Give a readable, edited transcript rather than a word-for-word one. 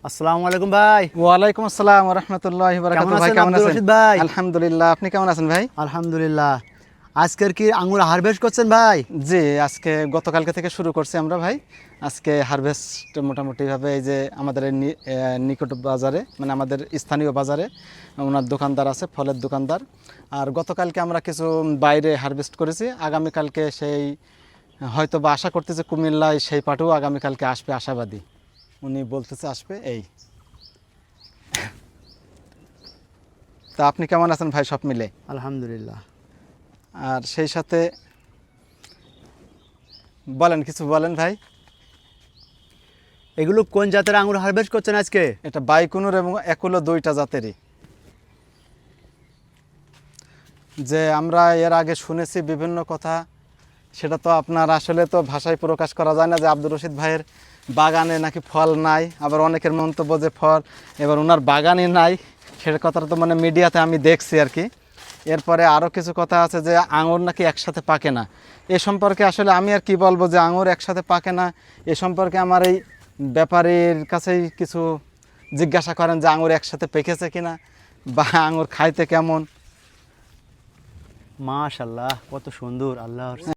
আসসালামু আলাইকুম ভাই। ওয়ালাইকুম আসসালাম ওয়া রাহমাতুল্লাহি ওয়া বারাকাতুহু। ভাই কেমন আব্দুর আছেন? রশিদ ভাই? আলহামদুলিল্লাহ, আপনি কেমন আছেন ভাই? আলহামদুলিল্লাহ। আজকের কি আঙ্গুর হারভেস্ট করছেন ভাই? জি, আজকে গতকালকে থেকে শুরু করছি আমরা ভাই। আজকে হারভেস্ট মোটামুটিভাবে এই যে আমাদের এই নিকট বাজারে, মানে আমাদের স্থানীয় বাজারে ওনার দোকানদার আছে, ফলের দোকানদার। আর গতকালকে আমরা কিছু বাইরে হারভেস্ট করেছি। আগামীকালকে সেই হয়তো বা আশা করতেছে কুমিল্লায় সেই পাটেও আগামীকালকে আসবে, আশাবাদী। উনি বলতেছে আসবে এই। তা আপনি কেমন আছেন ভাই সব মিলে? আলহামদুলিল্লাহ। আর সেই সাথে বলেন, কিছু বলেন ভাই। এগুলো কোন জাতের আঙ্গুর হারভেস্ট করছেন আজকে? এটা বাইকুনুর এবং একুলো দুইটা জাতেরই। যে আমরা এর আগে শুনেছি বিভিন্ন কথা, সেটা তো আপনার আসলে তো ভাষায় প্রকাশ করা যায় না। যে আব্দুর রশিদ ভাইয়ের বাগানে নাকি ফল নাই, আবার অনেকের মন্তব্য যে ফল এবার ওনার বাগানে নাই, সেটা কথাটা তো মানে মিডিয়াতে আমি দেখছি আর কি। এরপরে আরও কিছু কথা আছে যে আঙুর নাকি একসাথে পাকে না। এ সম্পর্কে আসলে আমি আর কি বলবো, যে আঙুর একসাথে পাকে না এ সম্পর্কে আমার এই ব্যাপারীর কাছেই কিছু জিজ্ঞাসা করেন যে আঙুর একসাথে পেকেছে কিনা বা আঙুর খাইতে কেমন। মাশাআল্লাহ, কত সুন্দর, আল্লাহর